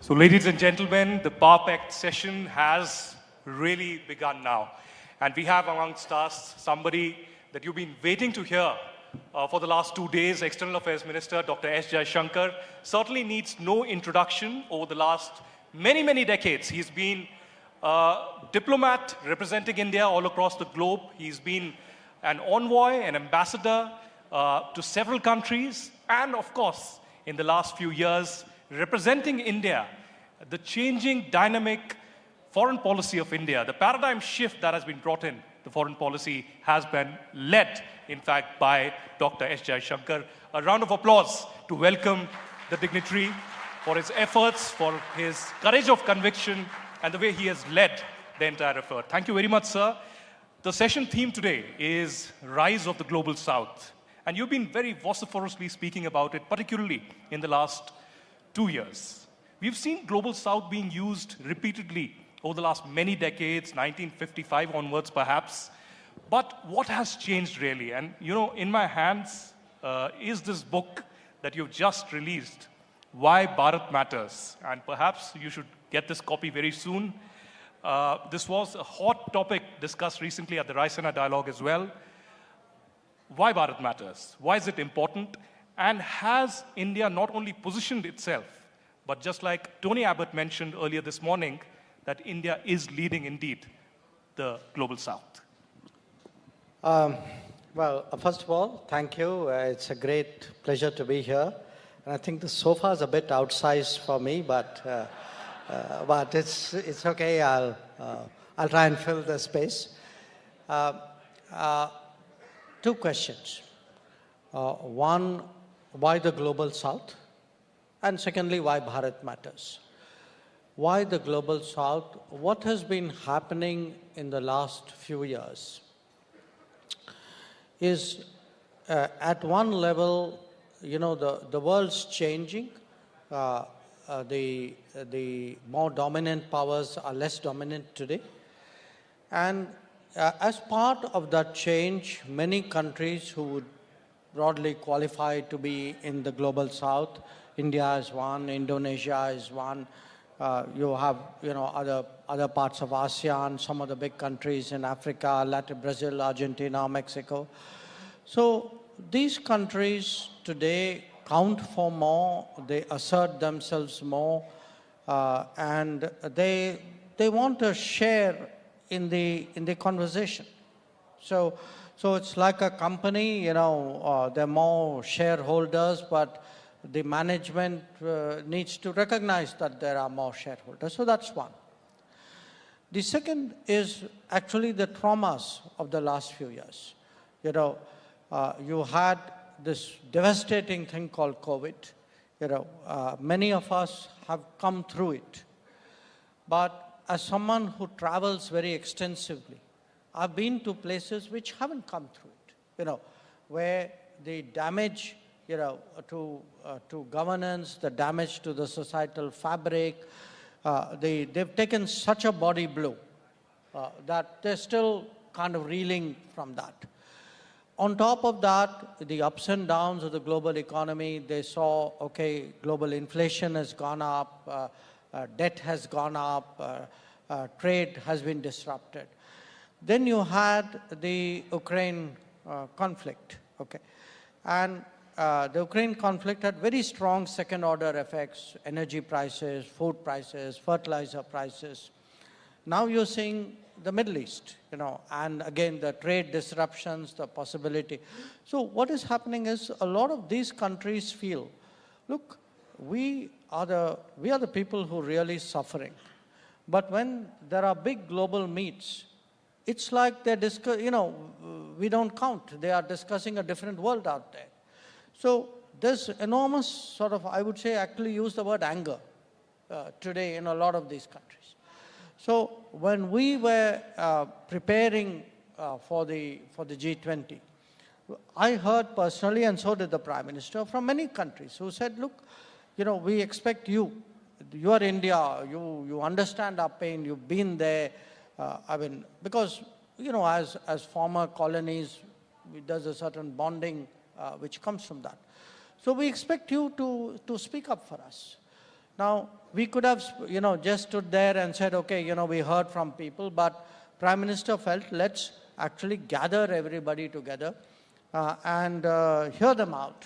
So ladies and gentlemen, the Power-Packed session has really begun now. And we have amongst us somebody that you've been waiting to hear for the last 2 days, External Affairs Minister Dr. S. Jaishankar. Certainly needs no introduction. Over the last many decades, he's been a diplomat representing India all across the globe. He's been an envoy, an ambassador to several countries, and of course, in the last few years, representing India, the changing dynamic foreign policy of India, the paradigm shift that has been brought in, the foreign policy has been led, in fact, by Dr. S. Jaishankar. A round of applause to welcome the dignitary for his efforts, for his courage of conviction, and the way he has led the entire effort. Thank you very much, sir. The session theme today is Rise of the Global South. And you've been very vociferously speaking about it, particularly in the last 2 years. We've seen Global South being used repeatedly over the last many decades, 1955 onwards perhaps. But what has changed really? And you know, in my hands is this book that you've just released, Why Bharat Matters. And perhaps you should get this copy very soon. This was a hot topic discussed recently at the Raisina Dialogue as well. Why Bharat Matters? Why is it important? And has India not only positioned itself, but just like Tony Abbott mentioned earlier this morning, that India is leading indeed the Global South? Well, first of all, thank you. It's a great pleasure to be here. And I think the sofa is a bit outsized for me, but it's okay. I'll try and fill the space. 2 questions. One, why the Global South? And secondly, why Bharat Matters? Why the Global South? What has been happening in the last few years is at one level, you know, the world's changing. The more dominant powers are less dominant today. And as part of that change, many countries who would broadly qualify to be in the Global South, India is one, Indonesia is one, you have, you know, other parts of ASEAN, some of the big countries in Africa, Latin, Brazil, Argentina, Mexico. So these countries today count for more, they assert themselves more, and they want a share in the conversation. So it's like a company, you know, there are more shareholders, but the management needs to recognize that there are more shareholders. So that's one. The second is actually the traumas of the last few years. You know, you had this devastating thing called COVID. You know, many of us have come through it. But as someone who travels very extensively, I've been to places which haven't come through it, you know, where the damage, you know, to governance, the damage to the societal fabric, they've taken such a body blow that they're still kind of reeling from that. On top of that, the ups and downs of the global economy, they saw, okay, global inflation has gone up, debt has gone up, trade has been disrupted. Then you had the Ukraine conflict, okay? And the Ukraine conflict had very strong second-order effects, energy prices, food prices, fertilizer prices. Now you're seeing the Middle East, you know, and again, the trade disruptions, the possibility. So what is happening is a lot of these countries feel, look, we are the people who are really suffering. But when there are big global meets, it's like they're you know, we don't count. They are discussing a different world out there. So there's enormous sort of, I would say, actually use the word anger today in a lot of these countries. So when we were preparing for the G20, I heard personally, and so did the Prime Minister, from many countries who said, look, you know, we expect you. You are India. You understand our pain. You've been there. I mean, because, you know, as former colonies, there's a certain bonding which comes from that. So we expect you to speak up for us. Now, we could have, just stood there and said, okay, we heard from people, but Prime Minister felt, let's actually gather everybody together and hear them out,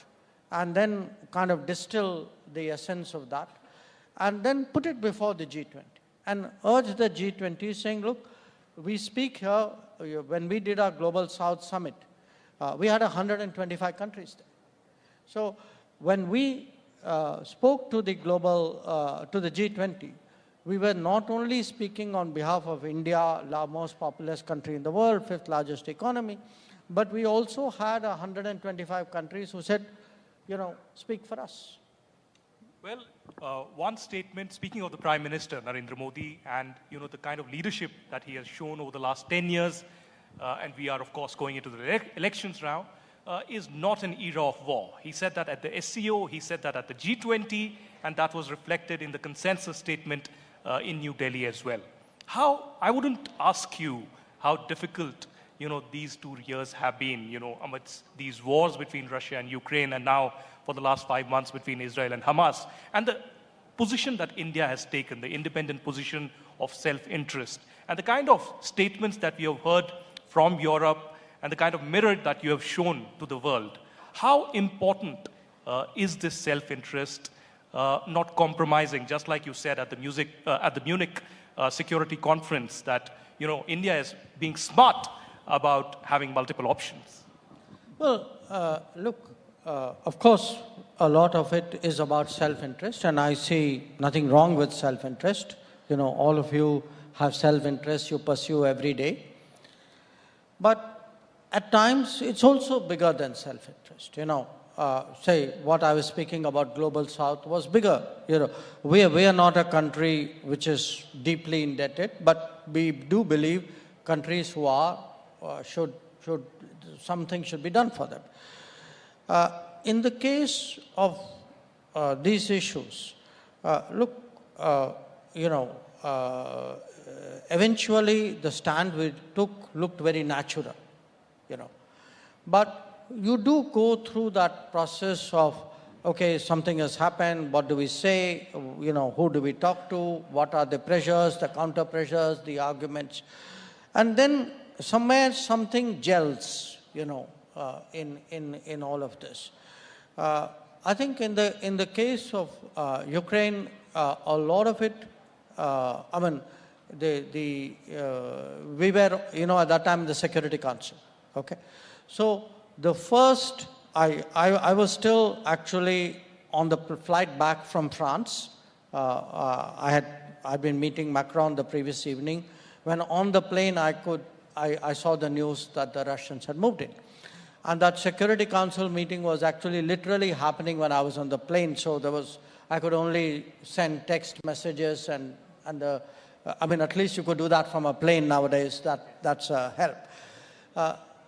and then kind of distill the essence of that, and then put it before the G20, and urge the G20 saying, look, we speak here, when we did our Global South Summit, we had 125 countries there. So when we spoke to the to the G20, we were not only speaking on behalf of India, the most populous country in the world, fifth largest economy, but we also had 125 countries who said, speak for us. Well, one statement, speaking of the Prime Minister, Narendra Modi, and the kind of leadership that he has shown over the last 10 years, and we are, of course, going into the elections now, is not an era of war. He said that at the SCO, he said that at the G20, and that was reflected in the consensus statement in New Delhi as well. I wouldn't ask you how difficult, these 2 years have been, amidst these wars between Russia and Ukraine, and now for the last 5 months between Israel and Hamas, and the position that India has taken, the independent position of self-interest, and the kind of statements that we have heard from Europe, and the kind of mirror that you have shown to the world. How important is this self-interest, not compromising, just like you said at the Munich Security Conference, that India is being smart about having multiple options? Well, look, of course, a lot of it is about self-interest, and I see nothing wrong with self-interest. All of you have self-interest you pursue every day. But at times, it's also bigger than self-interest. Say what I was speaking about Global South was bigger. We are not a country which is deeply indebted, but we do believe countries who are something should be done for them. In the case of these issues, look, eventually the stand we took looked very natural. But you do go through that process of, okay, something has happened, what do we say, who do we talk to, what are the pressures, the counter pressures, the arguments, and then somewhere something gels, in all of this. I think in the case of Ukraine, a lot of it, we were, at that time, the Security Council. Okay, so the first, I was still actually on the flight back from France. I'd been meeting Macron the previous evening. When on the plane, I saw the news that the Russians had moved in. And that Security Council meeting was actually literally happening when I was on the plane. So I could only send text messages and at least you could do that from a plane nowadays. That's a help.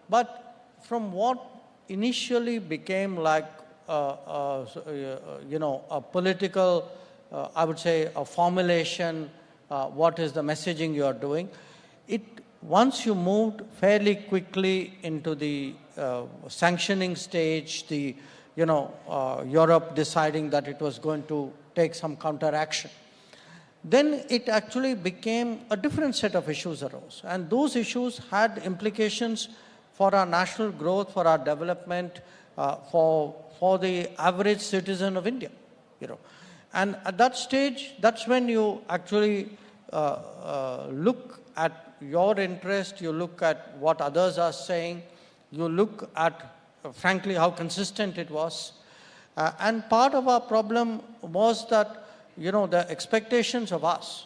But from what initially became like a political, I would say, a formulation, what is the messaging you are doing, once you moved fairly quickly into the sanctioning stage, Europe deciding that it was going to take some counteraction, then it actually became a different set of issues arose. And those issues had implications for our national growth, for our development, for the average citizen of India. And at that stage, that's when you actually look at your interest, you look at what others are saying, you look at, frankly, how consistent it was. And part of our problem was that, the expectations of us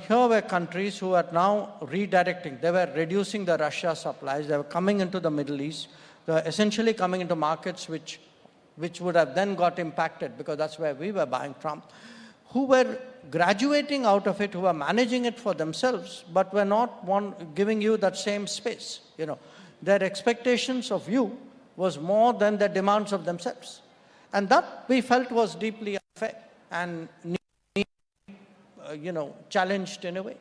here were countries who are now redirecting. They were reducing the Russia supplies. They were coming into the Middle East. They were essentially coming into markets which would have then got impacted because that's where we were buying from, who were graduating out of it, who were managing it for themselves, but were not giving you that same space. Their expectations of you was more than the demands of themselves. And that we felt was deeply unfair and challenged in a way.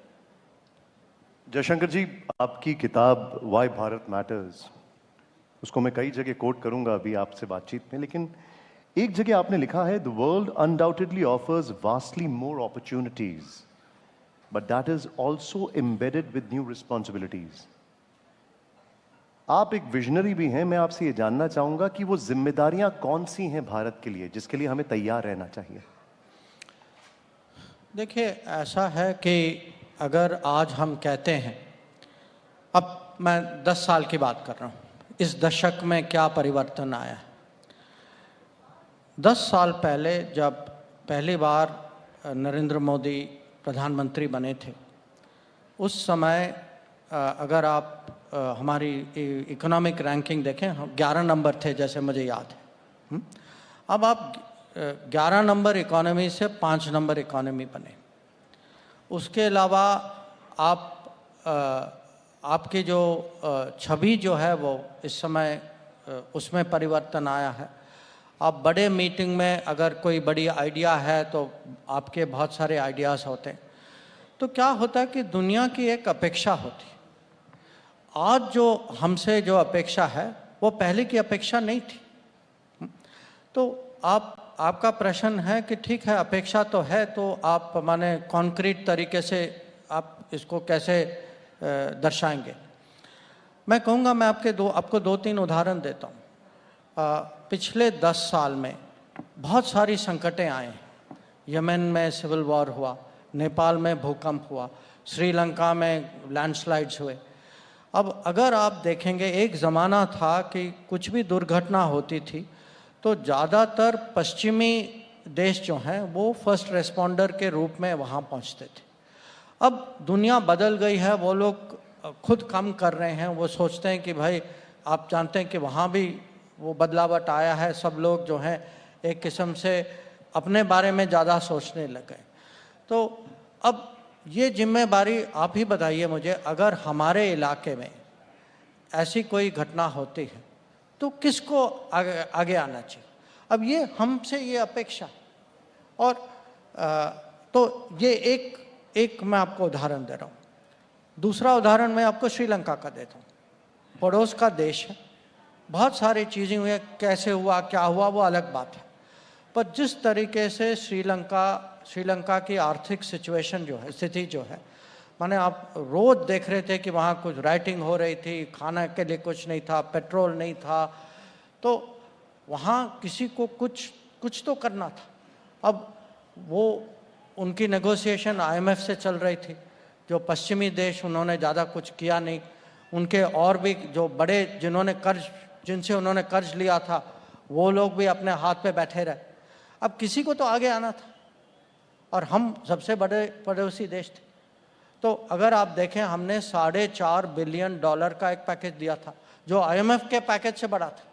Jaishankar जी, आपकी किताब Why Bharat Matters, उसको मैं कई जगह coat करूंगा अभी आपसे बातचीत में, लेकिन एक जगह आपने लिखा है, the world undoubtedly offers vastly more opportunities, but that is also embedded with new responsibilities. आप एक विजनरी भी हैं, मैं आपसे ये जानना चाहूंगा कि वो जिम्मेदारियां कौन सी हैं भारत के लिए, जिसके लिए हमें तैयार रहना चाहिए। देखिए, ऐसा है कि अगर आज हम कहते हैं, अब मैं 10 साल की बात कर रहा हूँ, इस दशक में क्या परिवर्तन आया है। 10 साल पहले जब पहली बार नरेंद्र मोदी प्रधानमंत्री बने थे, उस समय अगर आप हमारी इकोनॉमिक रैंकिंग देखें, हम 11 नंबर थे जैसे मुझे याद है। अब आप 11 नंबर इकोनॉमी से 5 नंबर इकोनॉमी बने। उसके अलावा आपकी जो छवि जो है वो इस समय उसमें परिवर्तन आया है। आप बड़े मीटिंग में अगर कोई बड़ी आइडिया है तो आपके बहुत सारे आइडियाज़ होते हैं। तो क्या होता है कि दुनिया की एक अपेक्षा होती है। आज जो हमसे जो अपेक्षा है वो पहले की अपेक्षा नहीं थी। तो आपका प्रश्न है कि ठीक है, अपेक्षा तो है, तो आप माने कॉन्क्रीट तरीके से आप इसको कैसे दर्शाएंगे। मैं कहूँगा, मैं आपको 2-3 उदाहरण देता हूँ। पिछले 10 साल में बहुत सारी संकटें आए हैं। यमन में सिविल वॉर हुआ, नेपाल में भूकंप हुआ, श्रीलंका में लैंडस्लाइड्स हुए। अब अगर आप देखेंगे, एक ज़माना था कि कुछ भी दुर्घटना होती थी तो ज़्यादातर पश्चिमी देश जो हैं वो फर्स्ट रेस्पॉन्डर के रूप में वहाँ पहुँचते थे। अब दुनिया बदल गई है, वो लोग खुद कम कर रहे हैं। वो सोचते हैं कि भाई, आप जानते हैं कि वहाँ भी वो बदलावट आया है। सब लोग जो हैं एक किस्म से अपने बारे में ज़्यादा सोचने लगे। तो अब ये जिम्मेदारी आप ही बताइए मुझे, अगर हमारे इलाके में ऐसी कोई घटना होती है तो किसको आगे आना चाहिए। अब ये हमसे ये अपेक्षा। और तो ये एक मैं आपको उदाहरण दे रहा हूँ। दूसरा उदाहरण मैं आपको श्रीलंका का देता हूँ। पड़ोस का देश है, बहुत सारी चीज़ें हुई, कैसे हुआ क्या हुआ वो अलग बात है। पर जिस तरीके से श्रीलंका की आर्थिक सिचुएशन जो है, स्थिति जो है, माने आप रोज़ देख रहे थे कि वहाँ कुछ राइटिंग हो रही थी, खाना के लिए कुछ नहीं था, पेट्रोल नहीं था, तो वहाँ किसी को कुछ तो करना था। अब वो उनकी नेगोशिएशन IMF से चल रही थी। जो पश्चिमी देश, उन्होंने ज़्यादा कुछ किया नहीं। उनके और भी जो बड़े जिनसे उन्होंने कर्ज लिया था, वो लोग भी अपने हाथ पे बैठे रहे। अब किसी को तो आगे आना था, और हम सबसे बड़े पड़ोसी देश थे। तो अगर आप देखें, हमने $4.5 बिलियन का एक पैकेज दिया था, जो IMF के पैकेज से बड़ा था।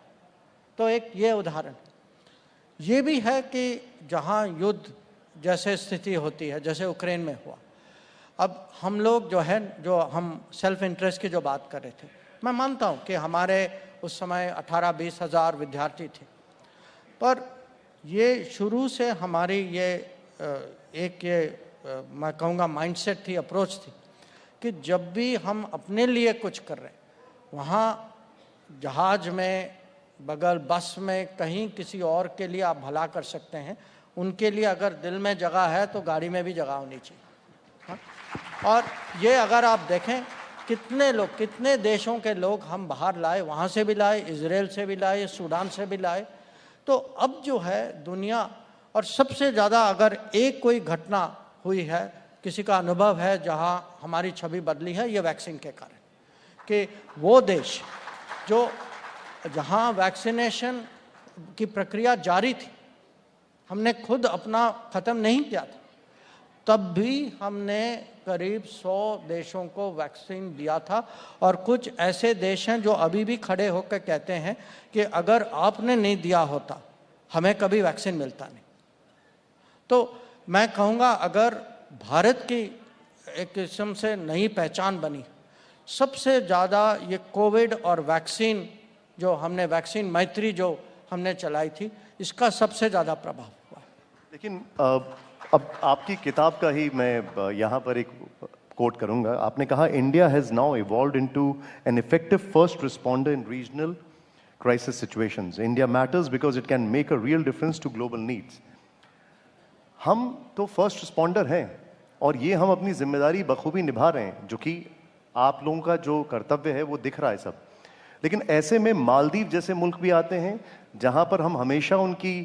तो एक ये उदाहरण। ये भी है कि जहाँ युद्ध जैसे स्थिति होती है, जैसे यूक्रेन में हुआ, अब हम लोग जो है, जो हम सेल्फ इंटरेस्ट की जो बात कर रहे थे, मैं मानता हूँ कि हमारे उस समय 18-20 हज़ार विद्यार्थी थे। पर ये शुरू से हमारी मैं कहूँगा माइंडसेट थी, अप्रोच थी कि जब भी हम अपने लिए कुछ कर रहे हैं, वहाँ जहाज में, बगल बस में, कहीं किसी और के लिए आप भला कर सकते हैं। उनके लिए अगर दिल में जगह है तो गाड़ी में भी जगह होनी चाहिए। हाँ? और ये अगर आप देखें, कितने देशों के लोग हम बाहर लाए, वहाँ से भी लाए, इजराइल से भी लाए, सूडान से भी लाए। तो अब जो है दुनिया, और सबसे ज़्यादा अगर एक कोई घटना हुई है, किसी का अनुभव है जहाँ हमारी छवि बदली है, ये वैक्सीन के कारण, कि वो देश जहाँ वैक्सीनेशन की प्रक्रिया जारी थी, हमने खुद अपना ख़त्म नहीं किया था, तब भी हमने करीब 100 देशों को वैक्सीन दिया था। और कुछ ऐसे देश हैं जो अभी भी खड़े होकर कहते हैं कि अगर आपने नहीं दिया होता हमें कभी वैक्सीन मिलता नहीं। तो मैं कहूँगा, अगर भारत की एक किस्म से नई पहचान बनी, सबसे ज़्यादा ये कोविड और वैक्सीन, जो हमने वैक्सीन मैत्री जो हमने चलाई थी, इसका सबसे ज़्यादा प्रभाव हुआ। लेकिन अब आपकी किताब का ही मैं यहाँ पर एक कोट करूँगा। आपने कहा, India has now evolved into an effective first responder in regional crisis situations. India matters because it can make a real difference to global needs. हम तो फर्स्ट रिस्पॉन्डर हैं और ये हम अपनी जिम्मेदारी बखूबी निभा रहे हैं, जो कि आप लोगों का जो कर्तव्य है वो दिख रहा है सब. लेकिन ऐसे में मालदीव जैसे मुल्क भी आते हैं जहां पर हम हमेशा उनकी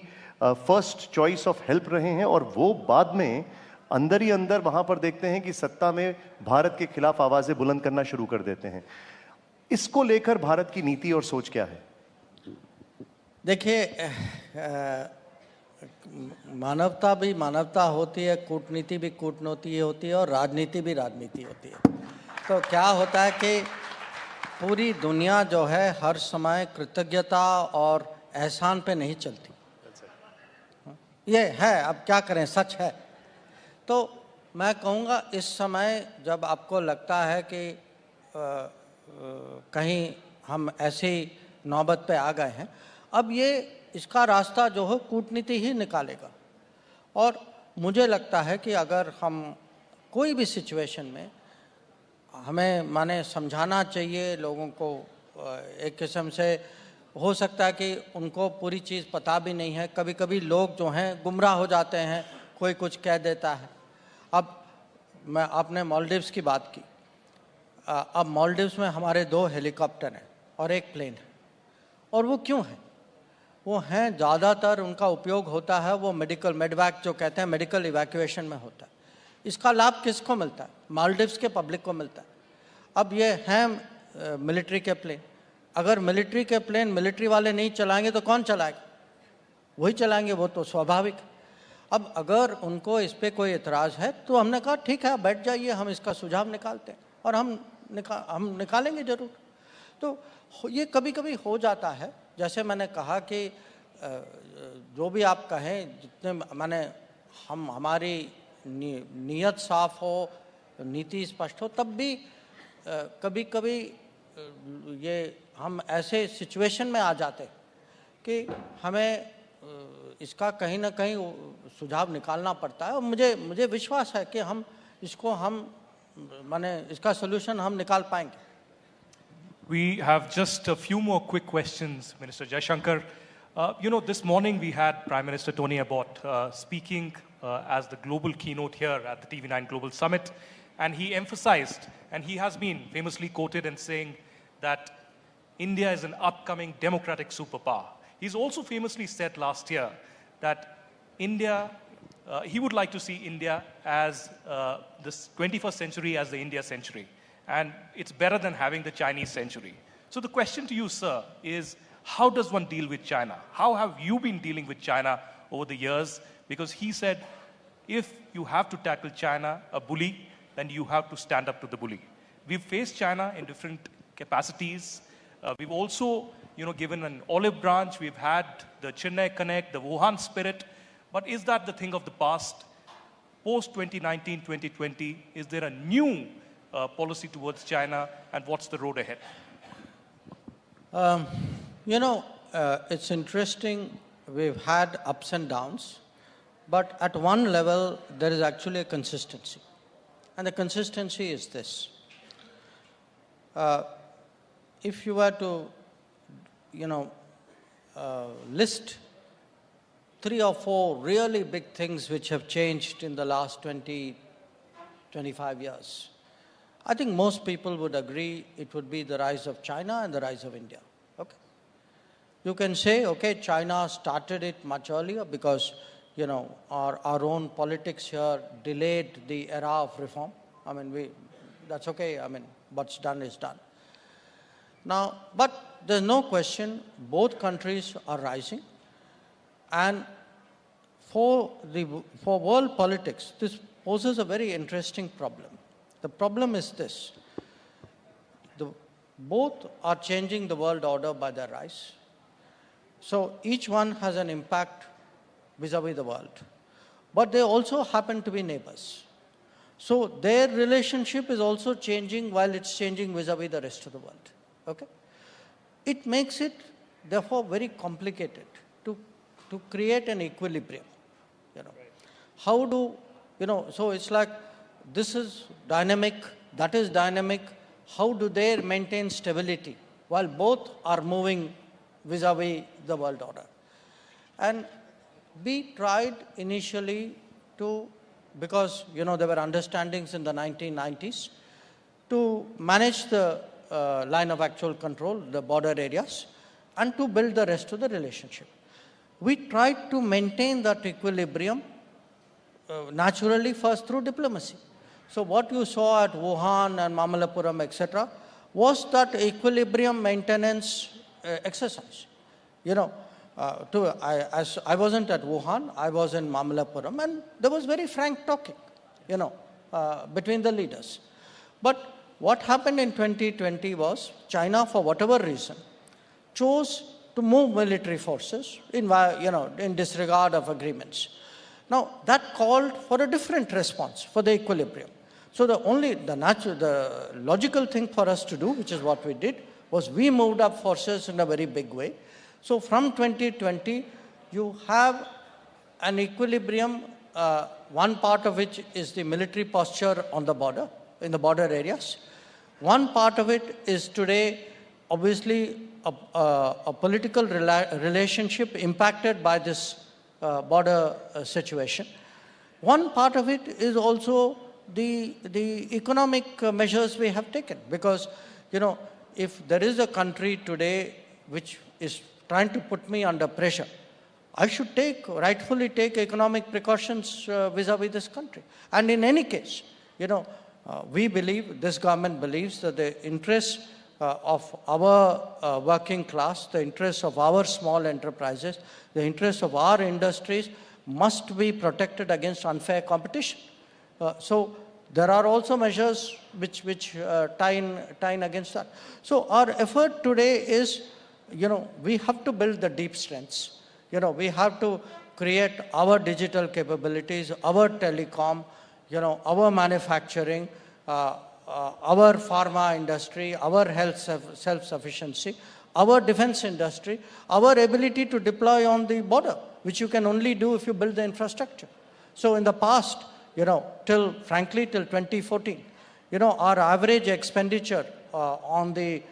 फर्स्ट चॉइस ऑफ हेल्प रहे हैं, और वो बाद में अंदर ही अंदर वहां पर देखते हैं कि सत्ता में भारत के खिलाफ आवाजें बुलंद करना शुरू कर देते हैं. इसको लेकर भारत की नीति और सोच क्या है? देखिए, मानवता भी मानवता होती है, कूटनीति भी कूटनीति होती है, और राजनीति भी राजनीति होती है. तो क्या होता है कि पूरी दुनिया जो है हर समय कृतज्ञता और एहसान पे नहीं चलती. ये है, अब क्या करें, सच है. तो मैं कहूँगा इस समय जब आपको लगता है कि कहीं हम ऐसी नौबत पे आ गए हैं, अब ये इसका रास्ता जो है कूटनीति ही निकालेगा. और मुझे लगता है कि अगर हम कोई भी सिचुएशन में हमें माने समझाना चाहिए लोगों को. एक किस्म से हो सकता है कि उनको पूरी चीज़ पता भी नहीं है. कभी कभी लोग जो हैं गुमराह हो जाते हैं, कोई कुछ कह देता है. अब आपने मालदीव्स की बात की. अब मालदीव्स में हमारे 2 हेलीकॉप्टर हैं और 1 प्लेन है. और वो क्यों है? वो हैं, ज़्यादातर उनका उपयोग होता है वो मेडिकल मेडवैक जो कहते हैं, मेडिकल इवैक्यूएशन में होता है. इसका लाभ किसको मिलता है? मालदीव्स के पब्लिक को मिलता है. अब ये हैं मिलिट्री के प्लेन. अगर मिलिट्री के प्लेन मिलिट्री वाले नहीं चलाएंगे तो कौन चलाएगा? वही चलाएंगे, वो तो स्वाभाविक है. अब अगर उनको इस पर कोई एतराज़ है तो हमने कहा ठीक है, बैठ जाइए, हम इसका सुझाव निकालते हैं, और हम निकालेंगे ज़रूर. तो ये कभी कभी हो जाता है. जैसे मैंने कहा कि जो भी आप कहें, जितने माने हम हमारी नीयत साफ हो, नीति स्पष्ट हो, तब भी कभी कभी ये हम ऐसे सिचुएशन में आ जाते कि हमें इसका कहीं ना कहीं सुझाव निकालना पड़ता है. और मुझे विश्वास है कि हम इसको माने इसका सोल्यूशन हम निकाल पाएंगे. We have just a few more quick questions, Minister Jaishankar. This morning we had Prime Minister Tony Abbott speaking as the global keynote here at the TV9 Global Summit, and he emphasized, and he has been famously quoted in saying that India is an upcoming democratic superpower. He's also famously said last year that India, he would like to see India as this 21st century as the India century. And it's better than having the Chinese century. So the question to you, sir, is how does one deal with China? How have you been dealing with China over the years? Because he said, if you have to tackle China, a bully, then you have to stand up to the bully. We've faced China in different capacities. We've also, given an olive branch. We've had the Chennai Connect, the Wuhan spirit. But is that the thing of the past? Post 2019, 2020, is there a new policy towards China, and what's the road ahead? It's interesting. We've had ups and downs, but at one level, there is actually a consistency. And the consistency is this. If you were to, list 3 or 4 really big things which have changed in the last 20, 25 years, I think most people would agree it would be the rise of China and the rise of India. Okay? You can say, okay, China started it much earlier because, our own politics here delayed the era of reform. That's okay. What's done is done. Now, but there's no question, both countries are rising. And for world politics, this poses a very interesting problem. The problem is this. Both are changing the world order by their rise. So each one has an impact vis-a-vis the world. But they also happen to be neighbors. So their relationship is also changing while it's changing vis-a-vis the rest of the world. Okay? It makes it, therefore, very complicated to create an equilibrium. How do, so it's like this is dynamic, that is dynamic. How do they maintain stability while both are moving vis-a-vis the world order. And we tried initially to, because there were understandings in the 1990s, to manage the line of actual control, the border areas, and to build the rest of the relationship. We tried to maintain that equilibrium naturally first through diplomacy. So what you saw at Wuhan and Mamallapuram, etc., was that equilibrium maintenance exercise. As I wasn't at Wuhan, I was in Mamallapuram, and there was very frank talking, between the leaders. But what happened in 2020 was China, for whatever reason, chose to move military forces in disregard of agreements. Now, that called for a different response for the equilibrium. So the logical thing for us to do, which is what we did, was we moved up forces in a very big way. So from 2020, you have an equilibrium, one part of which is the military posture on the border, in the border areas. One part of it is today, obviously, a political relationship impacted by this border situation. One part of it is also the economic measures we have taken, because if there is a country today which is trying to put me under pressure, I should rightfully take economic precautions vis-a-vis this country. And in any case, we believe, this government believes, that the interests of our working class, the interests of our small enterprises, the interests of our industries must be protected against unfair competition. So there are also measures which tie in against that. So our effort today is, we have to build the deep strengths. We have to create our digital capabilities, our telecom, our manufacturing, our pharma industry, our health self-sufficiency, our defense industry, our ability to deploy on the border, which you can only do if you build the infrastructure. So in the past, frankly, till 2014, our average expenditure on the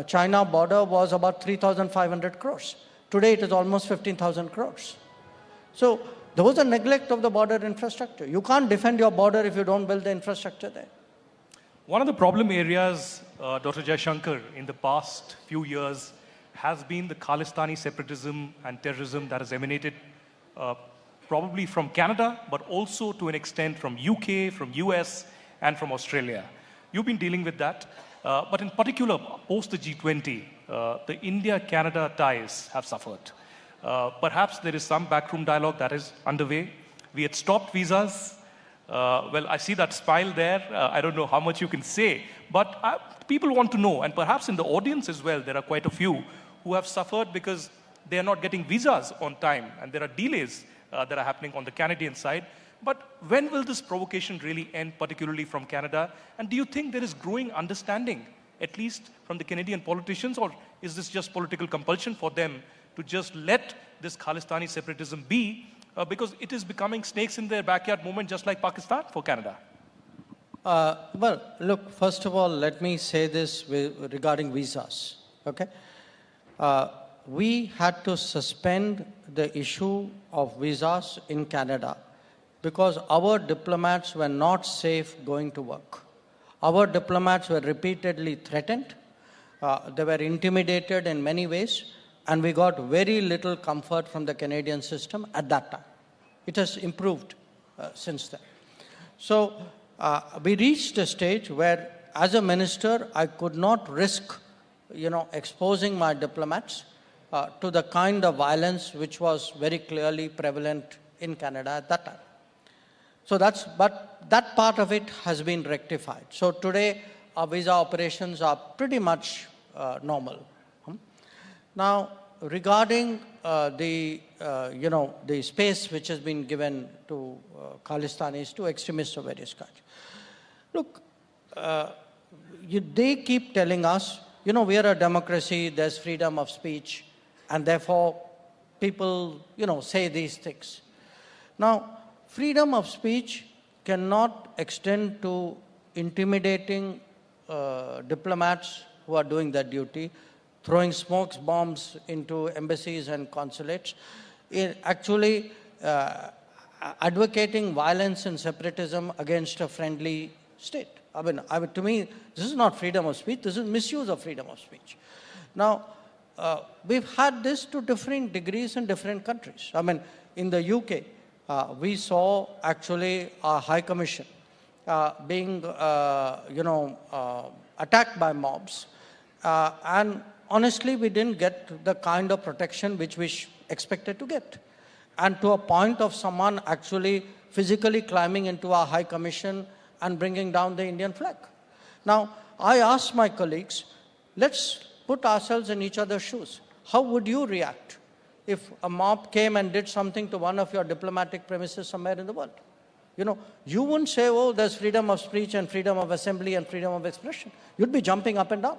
China border was about 3,500 crores. Today, it is almost 15,000 crores. So there was a neglect of the border infrastructure. You can't defend your border if you don't build the infrastructure there. One of the problem areas, Dr. Jaishankar, in the past few years has been the Khalistani separatism and terrorism that has emanated probably from Canada, but also to an extent from UK, from US, and from Australia. You've been dealing with that. But in particular, post the G20, the India-Canada ties have suffered. Perhaps there is some backroom dialogue that is underway. We had stopped visas. Well, I see that smile there. I don't know how much you can say, but people want to know, and perhaps in the audience as well, there are quite a few who have suffered because they are not getting visas on time, and there are delays that are happening on the Canadian side. But when will this provocation really end, particularly from Canada? And do you think there is growing understanding, at least from the Canadian politicians, or is this just political compulsion for them to just let this Khalistani separatism be, because it is becoming snakes in their backyard movement, just like Pakistan for Canada? Well, look, first of all, let me say this regarding visas, okay? We had to suspend the issue of visas in Canada because our diplomats were not safe going to work. Our diplomats were repeatedly threatened. They were intimidated in many ways, and we got very little comfort from the Canadian system at that time. It has improved since then. So we reached a stage where, as a minister, I could not risk, exposing my diplomats to the kind of violence which was very clearly prevalent in Canada at that time. So but that part of it has been rectified. So today, our visa operations are pretty much normal. Now, regarding the space which has been given to Khalistanis, to extremists of various kinds. Look, they keep telling us, we are a democracy, there's freedom of speech, and therefore people, say these things. Now, freedom of speech cannot extend to intimidating diplomats who are doing their duty, throwing smokes bombs into embassies and consulates, actually advocating violence and separatism against a friendly state. I mean, to me, this is not freedom of speech, this is misuse of freedom of speech. Now, we've had this to different degrees in different countries. I mean, in the UK, we saw actually a High Commission being, attacked by mobs. And honestly, we didn't get the kind of protection which we expected to get. And to a point of someone actually physically climbing into our High Commission and bringing down the Indian flag. Now, I asked my colleagues, let's put ourselves in each other's shoes. How would you react if a mob came and did something to one of your diplomatic premises somewhere in the world? You know, you wouldn't say, oh, there's freedom of speech and freedom of assembly and freedom of expression. You'd be jumping up and down.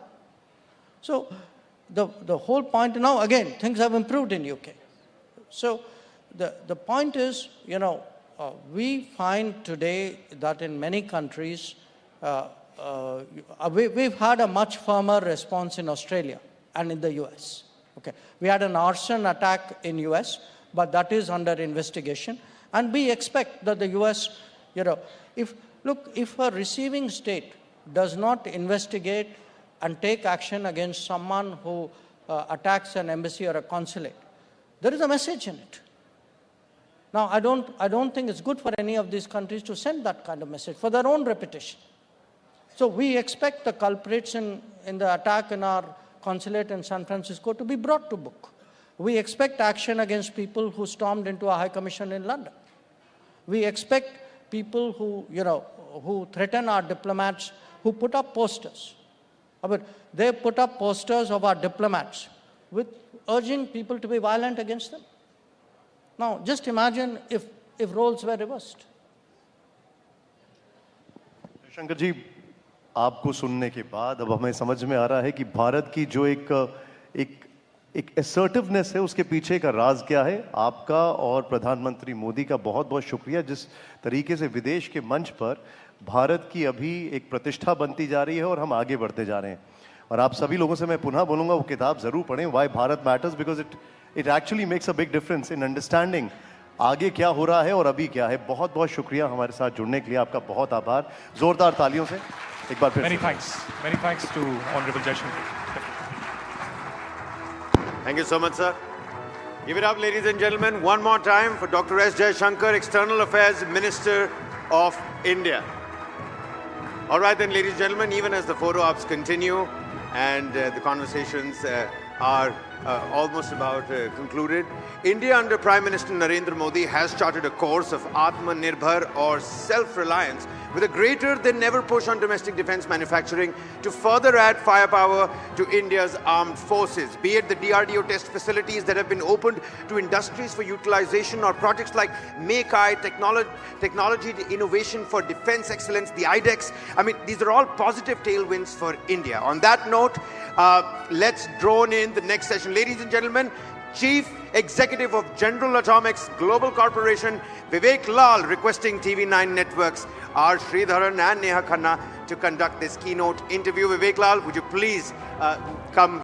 So the whole point, now again, things have improved in UK. So the point is, we find today that in many countries, we've had a much firmer response in Australia and in the US. Okay. We had an arson attack in US, but that is under investigation. And we expect that the US, if a receiving state does not investigate and take action against someone who attacks an embassy or a consulate, there is a message in it. Now, I don't think it's good for any of these countries to send that kind of message for their own reputation. So we expect the culprits in the attack in our consulate in San Francisco to be brought to book. We expect action against people who stormed into a High Commission in London. We expect people who threaten our diplomats, who put up posters. I mean, they put up posters of our diplomats with urging people to be violent against them. Now, just imagine if roles were reversed. Jaishankar जी, आपको सुनने के बाद अब हमें समझ में आ रहा है कि भारत की जो एक असर्टिवनेस है, उसके पीछे का राज क्या है। आपका और प्रधानमंत्री मोदी का बहुत बहुत शुक्रिया, जिस तरीके से विदेश के मंच पर भारत की अभी एक प्रतिष्ठा बनती जा रही है और हम आगे बढ़ते जा रहे हैं। और आप सभी लोगों से मैं पुनः बोलूँगा, वो किताब ज़रूर पढ़ें, why Bharat matters, because it actually makes a big difference in understanding आगे क्या हो रहा है और अभी क्या है। बहुत बहुत शुक्रिया हमारे साथ जुड़ने के लिए, आपका बहुत आभार। जोरदार तालियों से एक बार फिर। Many thanks to Honorable Jaishankar. Thank you so much, sir. Give it up, ladies and gentlemen, one more time for Dr. S. Jaishankar, External Affairs Minister of India. All right then, ladies and gentlemen, even as the photo ops continue and the conversations are almost about concluded, India under Prime Minister Narendra Modi has charted a course of Atmanirbhar or self-reliance with a greater than ever push on domestic defense manufacturing to further add firepower to India's armed forces, be it the DRDO test facilities that have been opened to industries for utilization or projects like Make-I, technology innovation for defense excellence, the IDEX. I mean, these are all positive tailwinds for India. On that note, let's drone in the next session. Ladies and gentlemen, Chief Executive of General Atomics Global Corporation, Vivek Lal, requesting TV9 Networks, R. Sridharan and Neha Khanna to conduct this keynote interview. Vivek Lal, would you please come